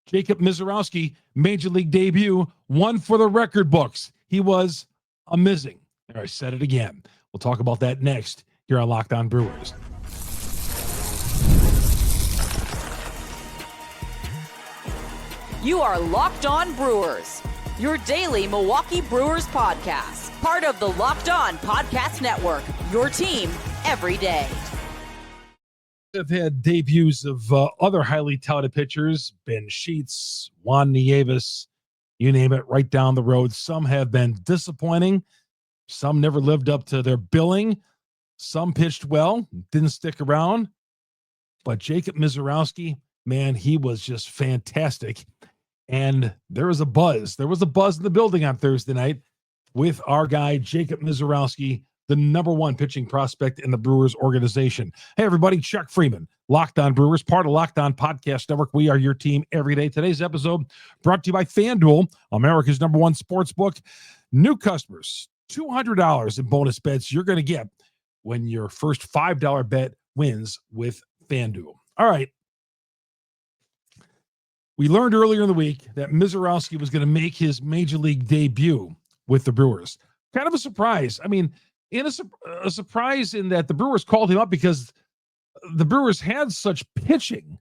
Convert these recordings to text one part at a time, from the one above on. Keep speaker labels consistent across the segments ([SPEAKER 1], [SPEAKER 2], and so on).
[SPEAKER 1] Jacob Misiorowski, major league debut, one for the record books. He was amazing. I said it again. We'll talk about that next here on Locked On Brewers.
[SPEAKER 2] You are Locked On Brewers, your daily Milwaukee Brewers podcast. Part of the Locked On Podcast Network, your team every day.
[SPEAKER 1] Have had debuts of other highly touted pitchers, Ben Sheets, Juan Nieves, you name it, right down the road. Some have been disappointing. Some never lived up to their billing. Some pitched well, didn't stick around. But Jacob Misiorowski, man, he was just fantastic. And there was a buzz. There was a buzz in the building on Thursday night with our guy, Jacob Misiorowski, the number one pitching prospect in the Brewers organization. Hey, everybody, Chuck Freeman, Locked On Brewers, part of Locked On Podcast Network. We are your team every day. Today's episode brought to you by FanDuel, America's number one sports book. New customers, $200 in bonus bets you're going to get when your first $5 bet wins with FanDuel. All right. We learned earlier in the week that Miserowski was going to make his major league debut with the Brewers. Kind of a surprise. I mean, in a surprise in that the Brewers called him up because the Brewers had such pitching,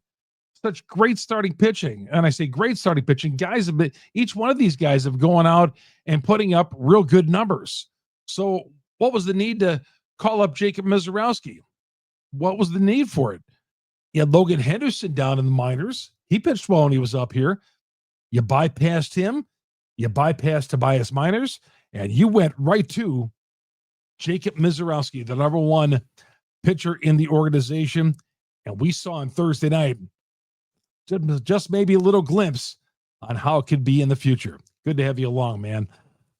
[SPEAKER 1] such great starting pitching. And I say great starting pitching. Guys have been, each one of these guys have gone out and putting up real good numbers. So what was the need to call up Jacob Misiorowski? What was the need for it? You had Logan Henderson down in the minors. He pitched well when he was up here. You bypassed him. You bypassed Tobias Miners, and you went right to Jacob Misiorowski, the number one pitcher in the organization. And we saw on Thursday night just maybe a little glimpse on how it could be in the future. Good to have you along, man.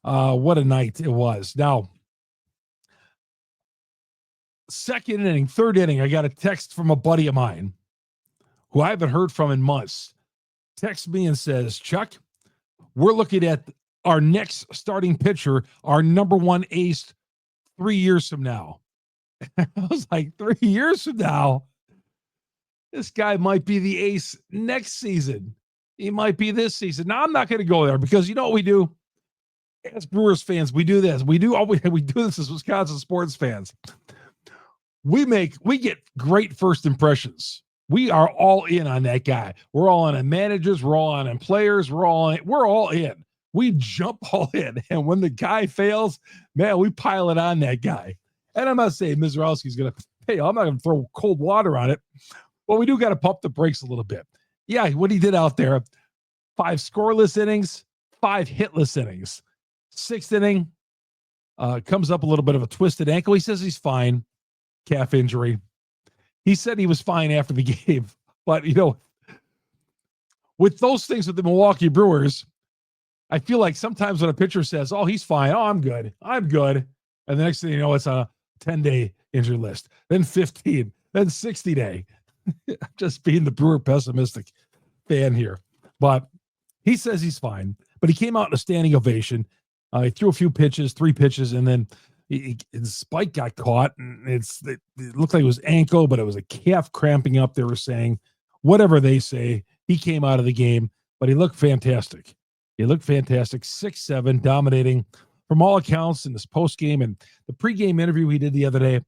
[SPEAKER 1] What a night it was. Now, second inning, third inning, I got a text from a buddy of mine who I haven't heard from in months. Texts me and says, Chuck, we're looking at our next starting pitcher, our number one ace 3 years from now. I was like, 3 years from now, this guy might be the ace next season. He might be this season. Now, I'm not going to go there because you know what we do? As Brewers fans, we do this. We do this as Wisconsin sports fans. We get great first impressions. We are all in on that guy. We're all in on managers. We're all on players. We're all in. We jump all in. And when the guy fails, man, we pile it on that guy. And I'm not saying Miserowski's going to pay. I'm not going to throw cold water on it. But we do got to pump the brakes a little bit. Yeah, what he did out there, 5 scoreless innings, 5 hitless innings. 6th inning, comes up a little bit of a twisted ankle. He says he's fine. Calf injury. He said he was fine after the game. But, you know, with those things with the Milwaukee Brewers, I feel like sometimes when a pitcher says, oh, he's fine. Oh, I'm good. And the next thing you know, it's on a 10-day injury list. Then 15. Then 60-day. I'm just being the Brewer pessimistic fan here. But he says he's fine. But he came out in a standing ovation. He threw a few pitches, 3 pitches, and then his spike got caught. And it looked like it was ankle, but it was a calf cramping up, they were saying. Whatever they say, he came out of the game, but he looked fantastic. 6'7", dominating from all accounts in this postgame and the pregame interview he did the other day.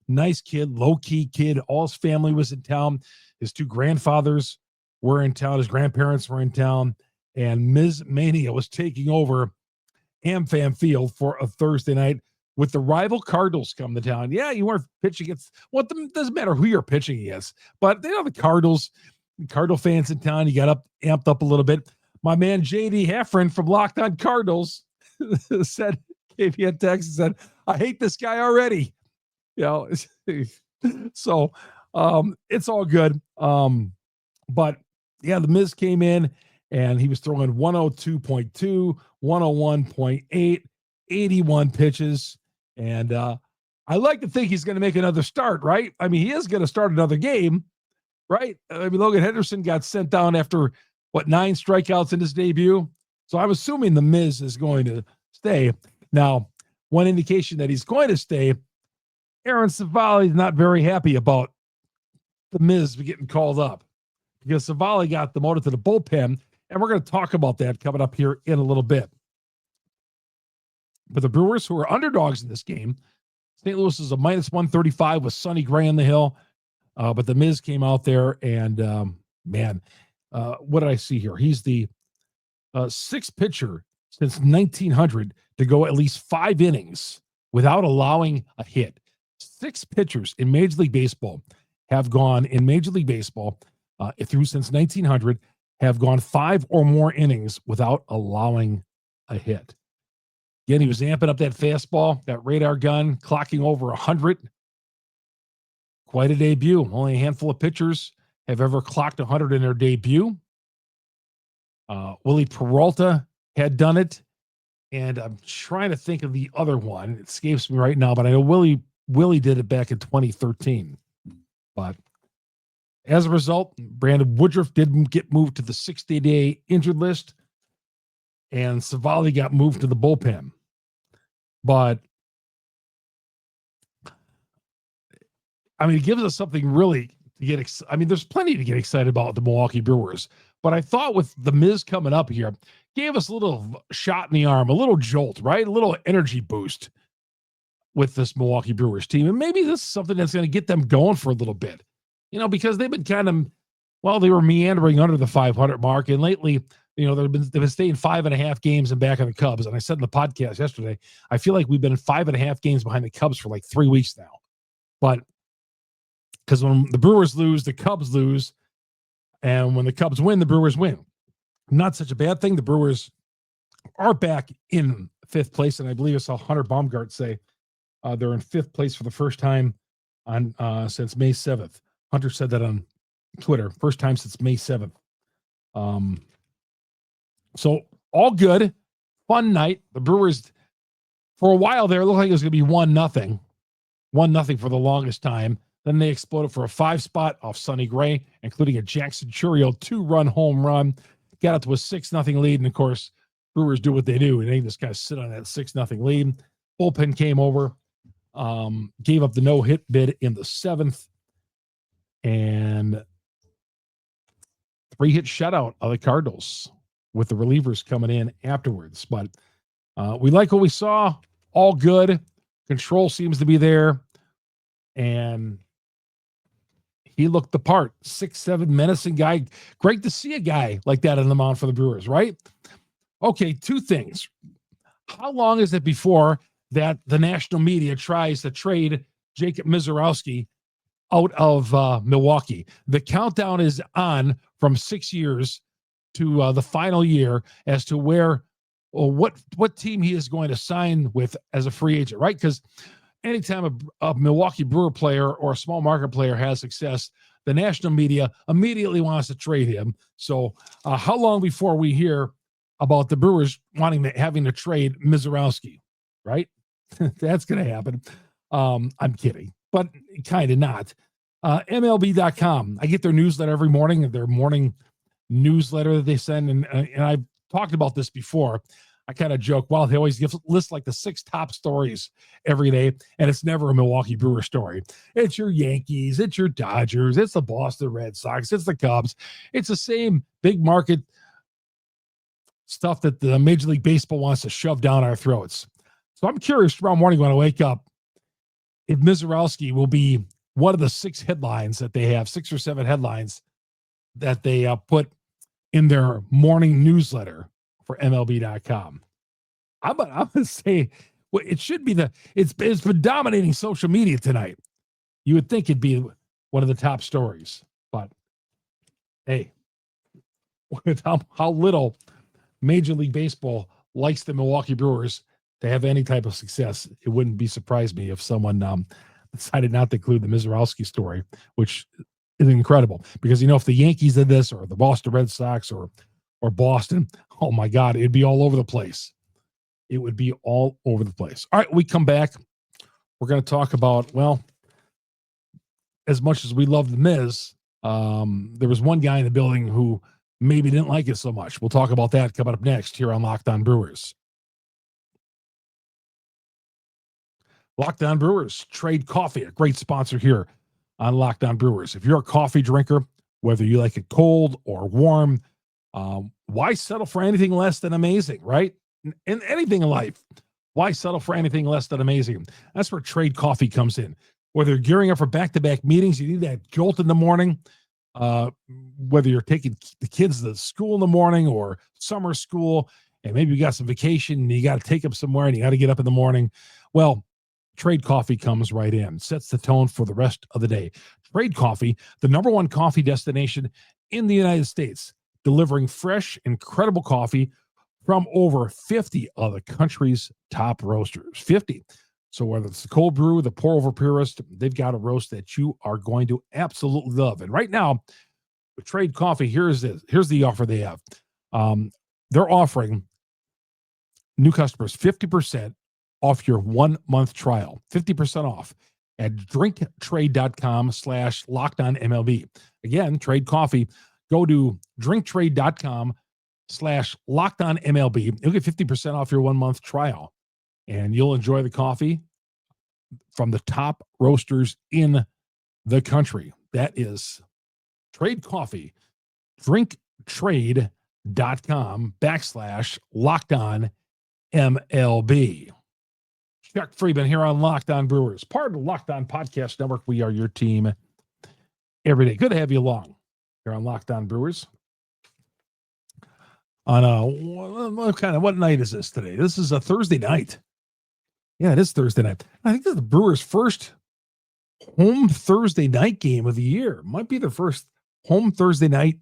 [SPEAKER 1] Nice kid, low-key kid. All his family was in town. His 2 grandfathers were in town. His grandparents were in town. And Ms. Mania was taking over AmFam Field for a Thursday night with the rival Cardinals coming to town. Yeah, you weren't pitching against it doesn't matter who you're pitching against, but they know the Cardinals, Cardinal fans in town. You got amped up a little bit. My man JD Heffron from Locked On Cardinals gave me a text and said, I hate this guy already. You know, so it's all good. But yeah, the Miz came in and he was throwing 102.2, 101.8, 81 pitches. And I like to think he's going to make another start, right? I mean, he is going to start another game, right? I mean, Logan Henderson got sent down after, 9 strikeouts in his debut? So I'm assuming the Miz is going to stay. Now, one indication that he's going to stay, Aaron Civale is not very happy about the Miz getting called up because Civale got demoted to the bullpen, and we're going to talk about that coming up here in a little bit. But the Brewers, who are underdogs in this game, St. Louis is a minus 135 with Sonny Gray on the hill. But the Miz came out there, and what did I see here? He's the sixth pitcher since 1900 to go at least 5 innings without allowing a hit. 6 pitchers in Major League Baseball have gone through since 1900 have gone 5 or more innings without allowing a hit. Again, he was amping up that fastball, that radar gun, clocking over 100. Quite a debut. Only a handful of pitchers have ever clocked 100 in their debut. Willie Peralta had done it, and I'm trying to think of the other one. It escapes me right now, but I know Willie did it back in 2013. But as a result, Brandon Woodruff did get moved to the 60-day injured list, and Civale got moved to the bullpen. But I mean, it gives us something really to get excited. I mean, there's plenty to get excited about the Milwaukee Brewers. But I thought with the Miz coming up here, gave us a little shot in the arm, a little jolt, right? A little energy boost with this Milwaukee Brewers team. And maybe this is something that's going to get them going for a little bit, because they've been they were meandering under the 500 mark. And lately, they've been staying 5.5 games and back on the Cubs. And I said in the podcast yesterday, I feel like we've been 5.5 games behind the Cubs for like 3 weeks now. But because when the Brewers lose, the Cubs lose. And when the Cubs win, the Brewers win. Not such a bad thing. The Brewers are back in 5th place. And I believe I saw Hunter Baumgart say they're in 5th place for the first time since May 7th. Hunter said that on Twitter. First time since May 7th. So all good. Fun night. The Brewers, for a while there, it looked like it was going to be 1-0. 1-0 for the longest time. Then they exploded for a 5 spot off Sonny Gray, including a Jackson Chourio 2-run home run. Got up to a 6-0 lead. And of course, Brewers do what they do, and they just kind of sit on that 6-0 lead. Bullpen came over, gave up the no-hit bid in the 7th, and 3-hit shutout of the Cardinals with the relievers coming in afterwards. But we like what we saw. All good. Control seems to be there. And he looked the part. 6'7" menacing guy. Great to see a guy like that on the mound for the Brewers, right? Okay, 2 things. How long is it before that the national media tries to trade Jacob Misiorowski out of Milwaukee? The countdown is on from 6 years to the final year as to what team he is going to sign with as a free agent, right? Because anytime a Milwaukee Brewer player or a small market player has success, the national media immediately wants to trade him. So how long before we hear about the Brewers having to trade Miserowski, right? That's going to happen. I'm kidding, but kind of not. MLB.com. I get their newsletter every morning, their morning newsletter that they send. And I've talked about this before. I kind of joke, well, they always list like the 6 top stories every day, and it's never a Milwaukee Brewer story. It's your Yankees, it's your Dodgers, it's the Boston Red Sox, it's the Cubs. It's the same big market stuff that the Major League Baseball wants to shove down our throats. So I'm curious tomorrow morning when I wake up if Miserowski will be one of the 6 headlines that they have, 6 or 7 headlines that they put in their morning newsletter for MLB.com. I'm going to say, well, it should be it's been dominating social media tonight. You would think it'd be one of the top stories, but hey, with how little Major League Baseball likes the Milwaukee Brewers to have any type of success, it wouldn't surprise me if someone decided not to include the Miserowski story, which is incredible because, if the Yankees did this or the Boston Red Sox or Boston, oh my God, it'd be all over the place. It would be all over the place. All right, we come back. We're going to talk about, as much as we love the Miz, there was one guy in the building who maybe didn't like it so much. We'll talk about that coming up next here on Locked On Brewers. Locked On Brewers, Trade Coffee, a great sponsor here on Locked On Brewers. If you're a coffee drinker, whether you like it cold or warm. Why settle for anything less than amazing, right? In anything in life, why settle for anything less than amazing? That's where Trade Coffee comes in. Whether you're gearing up for back-to-back meetings, you need that jolt in the morning, whether you're taking the kids to school in the morning or summer school, and maybe you got some vacation and you got to take them somewhere and you got to get up in the morning. Well, Trade Coffee comes right in, sets the tone for the rest of the day. Trade Coffee, the #1 coffee destination in the United States, delivering fresh, incredible coffee from over 50 of the country's top roasters. 50. So whether it's the cold brew, the pour over purist, they've got a roast that you are going to absolutely love. And right now, with Trade Coffee, here's the offer they have. They're offering new customers 50% off your 1-month trial, 50% off at drinktrade.com/lockedonmlb. Again, Trade Coffee. Go to drinktrade.com/lockedonmlb. You'll get 50% off your 1-month trial, and you'll enjoy the coffee from the top roasters in the country. That is Trade Coffee. drinktrade.com/lockedonmlb. Chuck Freeman here on Locked On Brewers, part of the Locked On Podcast Network. We are your team every day. Good to have you along here on Locked On Brewers. On what night is this today? This is a Thursday night. Yeah, it is Thursday night. I think this is the Brewers' first home Thursday night game of the year. Might be their first home Thursday night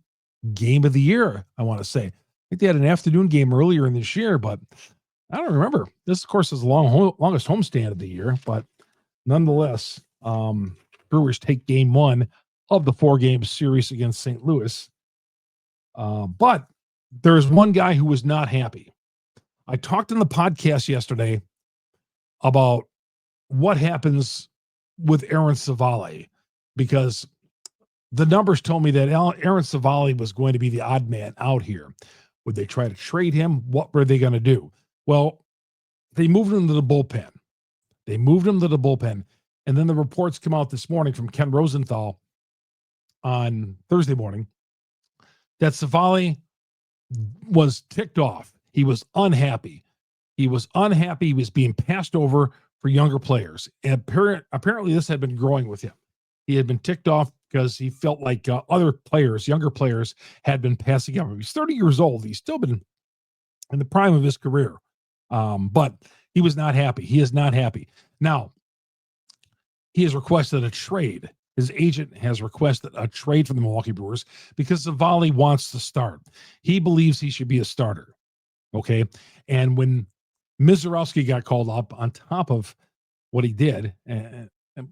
[SPEAKER 1] game of the year, I want to say. I think they had an afternoon game earlier in this year, but I don't remember. This, of course, is the longest homestand of the year, but nonetheless, Brewers take game 1 of the 4-game series against St. Louis. But there's one guy who was not happy. I talked in the podcast yesterday about what happens with Aaron Civale, because the numbers told me that Aaron Civale was going to be the odd man out here. Would they try to trade him? What were they going to do? Well, they moved him to the bullpen. And then the reports come out this morning from Ken Rosenthal on Thursday morning that Civale was ticked off. He was unhappy. He was being passed over for younger players. And apparently this had been growing with him. He had been ticked off because he felt like other players, younger players, had been passing him. He's 30 years old. He's still been in the prime of his career. But he was not happy. He is not happy. Now, he has requested a trade. His agent has requested a trade from the Milwaukee Brewers because Civale wants to start. He believes he should be a starter. Okay. And when Miserowski got called up on top of what he did, and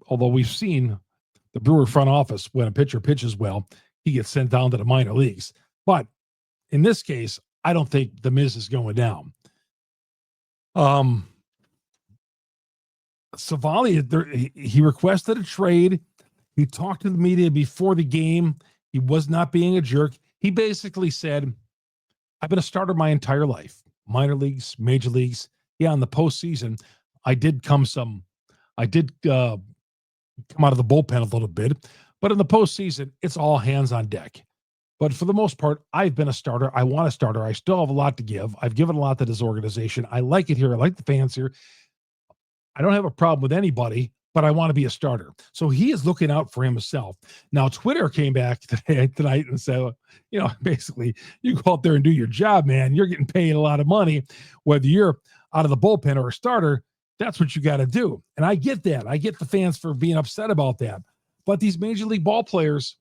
[SPEAKER 1] although we've seen the Brewer front office, when a pitcher pitches well, he gets sent down to the minor leagues. But in this case, I don't think the Miz is going down. Civale, he requested a trade. He talked to the media before the game. He was not being a jerk. He basically said, I've been a starter my entire life. Minor leagues, major leagues. Yeah, in the postseason, I did come out of the bullpen a little bit. But in the postseason, it's all hands on deck. But for the most part, I've been a starter. I want a starter. I still have a lot to give. I've given a lot to this organization. I like it here. I like the fans here. I don't have a problem with anybody, but I want to be a starter. So he is looking out for himself. Now, Twitter came back tonight and said, basically, you go out there and do your job, man. You're getting paid a lot of money, whether you're out of the bullpen or a starter. That's what you got to do. And I get that. I get the fans for being upset about that. But these major league ball players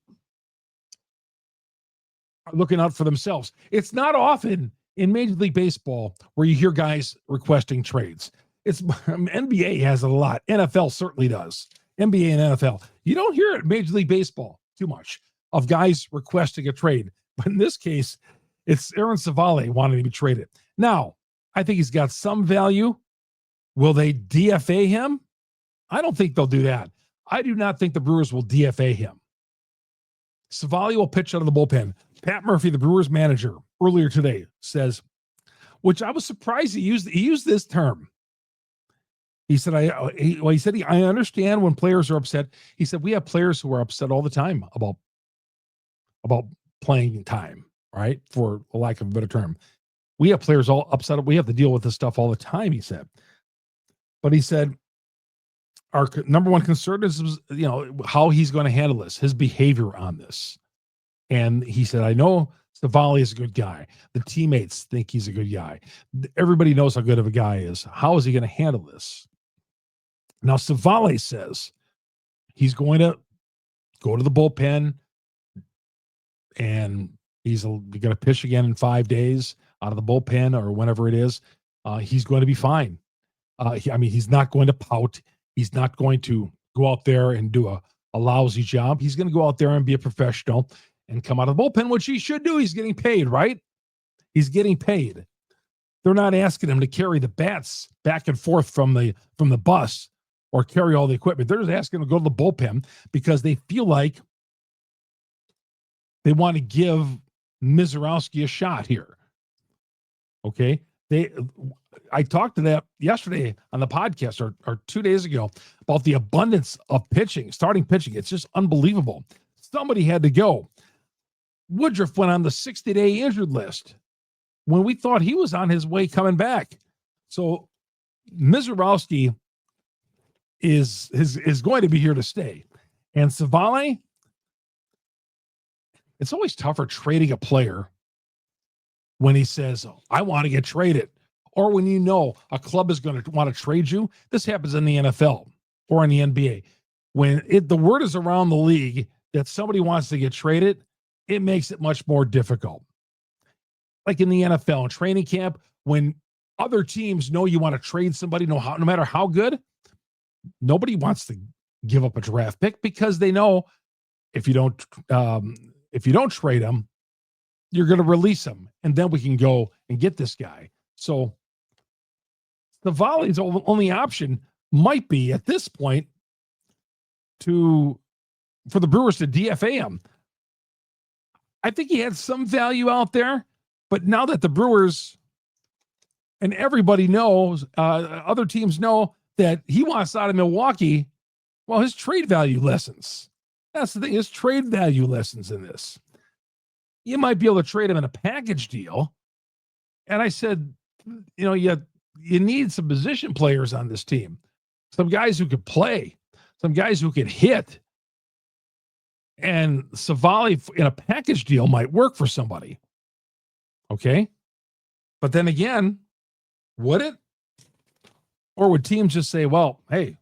[SPEAKER 1] are looking out for themselves. It's not often in Major League Baseball where you hear guys requesting trades. It's NBA has it a lot. NFL certainly does. NBA and NFL. You don't hear it in Major League Baseball too much of guys requesting a trade. But in this case, it's Aaron Civale wanting to be traded. Now, I think he's got some value. Will they DFA him? I don't think they'll do that. I do not think the Brewers will DFA him. Civale will pitch out of the bullpen. Pat Murphy, the Brewers manager, earlier today says, which I was surprised he used this term. He said, I understand when players are upset. He said, we have players who are upset all the time about about playing time, right? For a lack of a better term. We have players all upset. We have to deal with this stuff all the time, he said. But he said, our number one concern is, how he's going to handle this, his behavior on this. And he said, I know Civale is a good guy. The teammates think he's a good guy. Everybody knows how good of a guy he is. How is he going to handle this? Now, Civale says he's going to go to the bullpen and he's going to pitch again in 5 days out of the bullpen or whenever it is. He's going to be fine. He's not going to pout. He's not going to go out there and do a lousy job. He's going to go out there and be a professional and come out of the bullpen, which he should do. He's getting paid, right? He's getting paid. They're not asking him to carry the bats back and forth from the bus or carry all the equipment. They're just asking him to go to the bullpen because they feel like they want to give Miserowski a shot here. Okay? I talked to that yesterday on the podcast or 2 days ago about the abundance of pitching, starting pitching. It's just unbelievable. Somebody had to go. Woodruff went on the 60-day injured list when we thought he was on his way coming back. So Miserowski is going to be here to stay. And Civale, it's always tougher trading a player when he says, I want to get traded. Or when a club is going to want to trade you. This happens in the NFL or in the NBA. When the word is around the league that somebody wants to get traded, it makes it much more difficult. Like in the NFL in training camp, when other teams know you want to trade somebody, no matter how good, nobody wants to give up a draft pick because they know if you don't trade them, you're going to release them, and then we can go and get this guy. So the Civale's only option might be at this point for the Brewers to DFA him. I think he had some value out there, but now that the Brewers and everybody knows, other teams know that he wants out of Milwaukee, well, his trade value lessens. That's the thing. His trade value lessens in this. You might be able to trade him in a package deal. And I said, you need some position players on this team. Some guys who could play, some guys who could hit. And Civale in a package deal might work for somebody. Okay. But then again, would it? Or would teams just say, well, hey,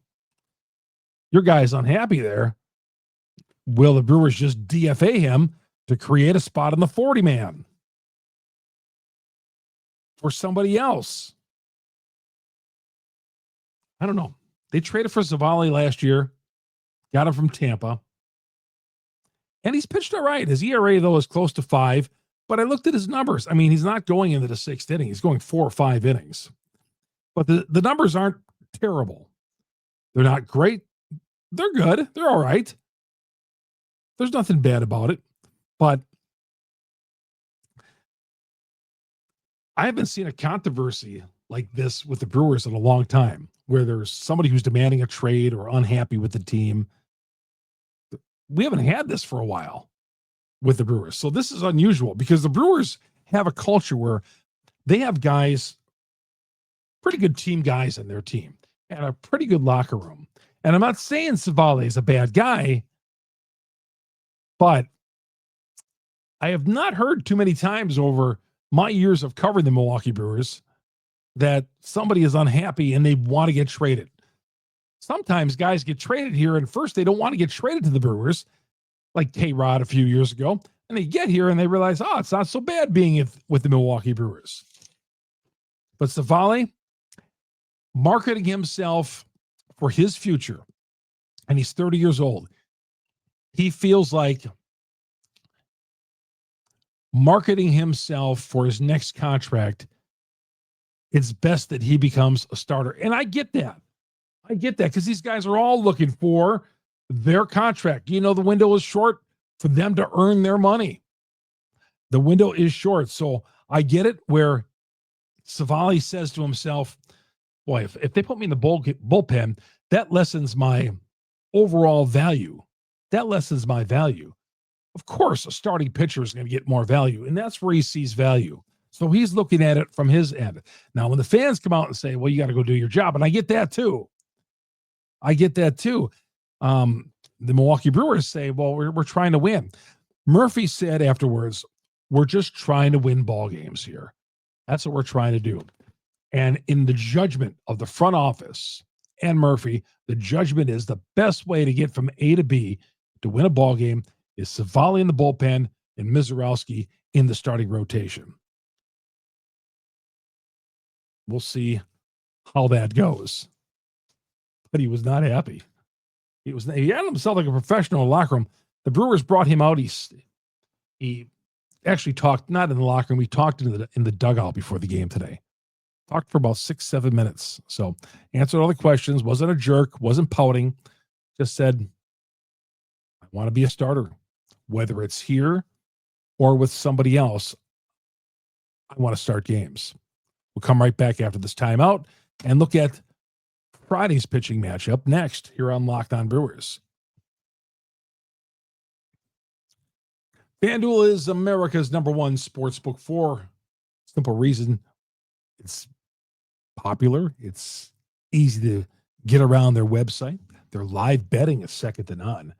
[SPEAKER 1] your guy's unhappy there. Will the Brewers just DFA him to create a spot in the 40-man for somebody else? I don't know. They traded for Civale last year, got him from Tampa, and he's pitched all right. His ERA, though, is close to 5, but I looked at his numbers. I mean, he's not going into the 6th inning. He's going 4 or 5 innings. But the numbers aren't terrible. They're not great. They're good. They're all right. There's nothing bad about it. But I haven't seen a controversy like this with the Brewers in a long time, where there's somebody who's demanding a trade or unhappy with the team. We haven't had this for a while with the Brewers. So this is unusual because the Brewers have a culture where they have guys, pretty good team guys in their team, and a pretty good locker room. And I'm not saying Civale is a bad guy, but I have not heard too many times over my years of covering the Milwaukee Brewers that somebody is unhappy and they want to get traded. Sometimes guys get traded here, and first they don't want to get traded to the Brewers, like K-Rod a few years ago, and they get here and they realize, it's not so bad being with the Milwaukee Brewers. But Civale, marketing himself for his future, and he's 30 years old. He feels like marketing himself for his next contract, it's best that he becomes a starter. And I get that. Because these guys are all looking for their contract. The window is short for them to earn their money. The window is short. So I get it where Civale says to himself, boy, if they put me in the bullpen, that lessens my overall value. But of course, a starting pitcher is going to get more value, and that's where he sees value. So he's looking at it from his end. Now, when the fans come out and say, well, you got to go do your job, and I get that too. The Milwaukee Brewers say, well, we're trying to win. Murphy said afterwards, we're just trying to win ball games here. That's what we're trying to do. And in the judgment of the front office and Murphy, the judgment is the best way to get from A to B to win a ball game is Civale in the bullpen and Miserowski in the starting rotation. We'll see how that goes. But he was not happy. He had himself like a professional in the locker room. The Brewers brought him out. He actually talked, not in the locker room, he talked in the dugout before the game today. Talked for about 6-7 minutes. So answered all the questions, wasn't a jerk, wasn't pouting, just said, I want to be a starter. Whether it's here or with somebody else, I want to start games. We'll come right back after this timeout and look at Friday's pitching matchup next here on Locked On Brewers. FanDuel is America's #1 sportsbook for simple reason. It's popular. It's easy to get around their website. Their live betting is second to none.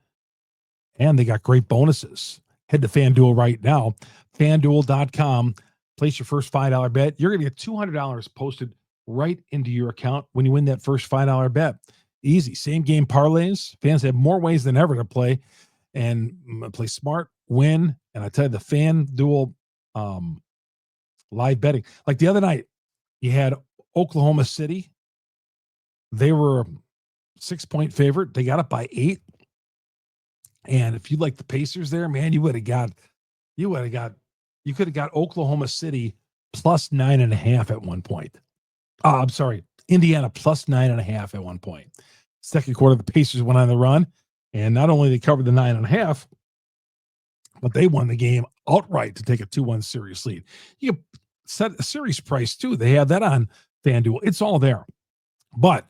[SPEAKER 1] And they got great bonuses. Head to FanDuel right now. FanDuel.com. Place your first $5 bet. You're going to get $200 posted right into your account when you win that first $5 bet. Easy. Same game parlays. Fans have more ways than ever to play and play smart, win. And I tell you, the FanDuel live betting. Like the other night, you had Oklahoma City. They were a 6-point favorite. They got up by 8. And if you like the Pacers there, man, you could have got Oklahoma City plus 9.5 at one point. I'm sorry, Indiana plus 9.5 at one point. Second quarter, the Pacers went on the run, and not only they covered the 9.5, but they won the game outright to take a 2-1 series lead. You set a series price too. They have that on FanDuel. It's all there. But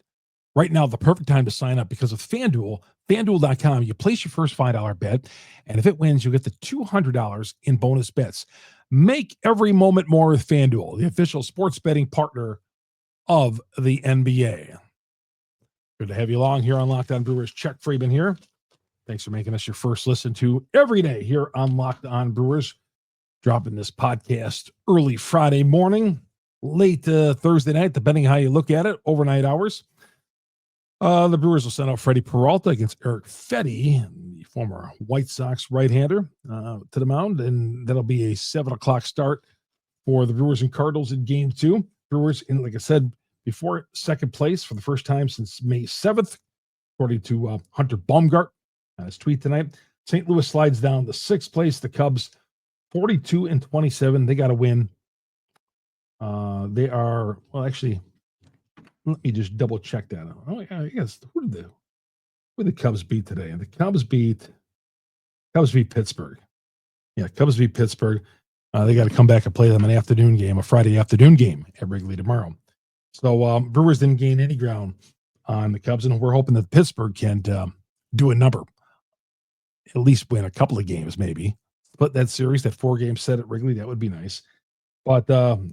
[SPEAKER 1] right now, the perfect time to sign up because of FanDuel, FanDuel.com, you place your first $5 bet, and if it wins, you'll get the $200 in bonus bets. Make every moment more with FanDuel, the official sports betting partner of the NBA. Good to have you along here on Locked On Brewers. Chuck Freeman here. Thanks for making us your first listen to every day here on Locked On Brewers. Dropping this podcast early Friday morning, late Thursday night, depending how you look at it, overnight hours. The Brewers will send out Freddie Peralta against Eric Fetty, the former White Sox right-hander, to the mound, and that'll be a 7 o'clock start for the Brewers and Cardinals in Game 2. Brewers, in, like I said before, second place for the first time since May 7th, according to Hunter Baumgart, his tweet tonight. St. Louis slides down to 6th place. The Cubs, 42-27. They got to win. They are, well, actually, let me just double check that. Oh, yeah, I guess who did the Cubs beat today? And the Cubs beat Pittsburgh. Yeah, Cubs beat Pittsburgh. They got to come back and play them an afternoon game, a Friday afternoon game at Wrigley tomorrow. So Brewers didn't gain any ground on the Cubs, and we're hoping that Pittsburgh can do a number, at least win a couple of games, maybe. But that series, that 4-game set at Wrigley, that would be nice. But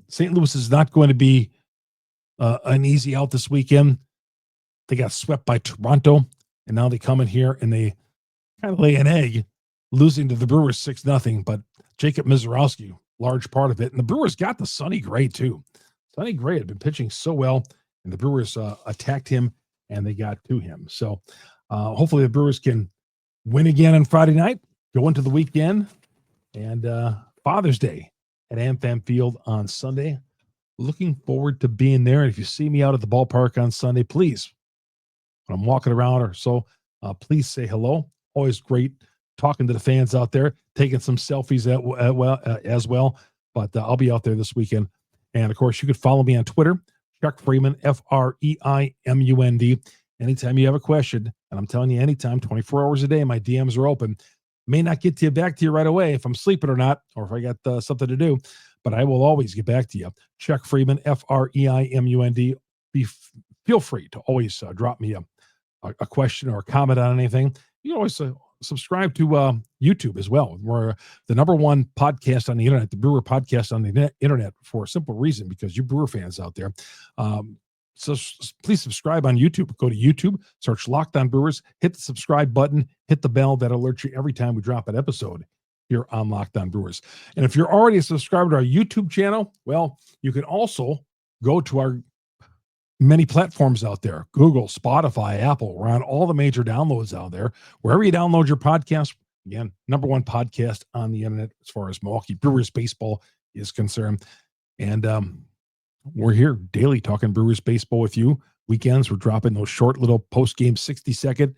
[SPEAKER 1] St. Louis is not going to be an easy out this weekend. They got swept by Toronto, and now they come in here and they kind of lay an egg, losing to the Brewers 6-0. But Jacob Misiorowski, large part of it. And the Brewers got the Sonny Gray, too. Sonny Gray had been pitching so well, and the Brewers attacked him, and they got to him. So hopefully the Brewers can win again on Friday night, go into the weekend, and Father's Day at AmFam Field on Sunday. Looking forward to being there. And if you see me out at the ballpark on Sunday, please, when I'm walking around or so, please say hello. Always great talking to the fans out there, taking some selfies as well. But I'll be out there this weekend. And, of course, you could follow me on Twitter, Chuck Freeman, FREIMUND. Anytime you have a question, and I'm telling you anytime, 24 hours a day, my DMs are open. May not get back to you right away if I'm sleeping or not, or if I got something to do, but I will always get back to you. Chuck Freeman, FREIMUND. Feel free to always drop me a question or a comment on anything. You can always subscribe to YouTube as well. We're the #1 podcast on the internet, the Brewer podcast on the internet, for a simple reason, because you Brewer fans out there. So please subscribe on YouTube. Go to YouTube, search Locked On Brewers, hit the subscribe button, hit the bell. That alerts you every time we drop an episode here on Locked On Brewers. And if you're already a subscriber to our YouTube channel, well, you can also go to our many platforms out there: Google, Spotify, Apple. We're on all the major downloads out there. Wherever you download your podcast, again, #1 podcast on the internet as far as Milwaukee Brewers baseball is concerned. And we're here daily talking Brewers baseball with you. Weekends, we're dropping those short little post-game 60-second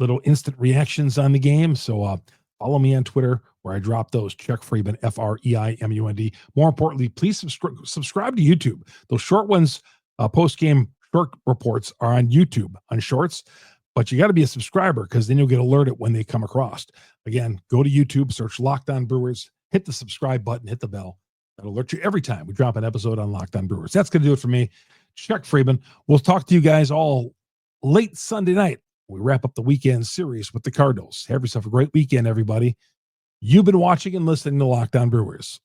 [SPEAKER 1] little instant reactions on the game. So follow me on Twitter, where I drop those. Chuck Freeman, FREIMUND. More importantly, please subscribe to YouTube. Those short ones, post-game short reports, are on YouTube on Shorts, but you got to be a subscriber, because then you'll get alerted when they come across. Again, go to YouTube, search Locked On Brewers, hit the subscribe button, hit the bell. That'll alert you every time we drop an episode on Locked On Brewers. That's going to do it for me, Chuck Freeman. We'll talk to you guys all late Sunday night. We wrap up the weekend series with the Cardinals. Have yourself a great weekend, everybody. You've been watching and listening to Locked On Brewers.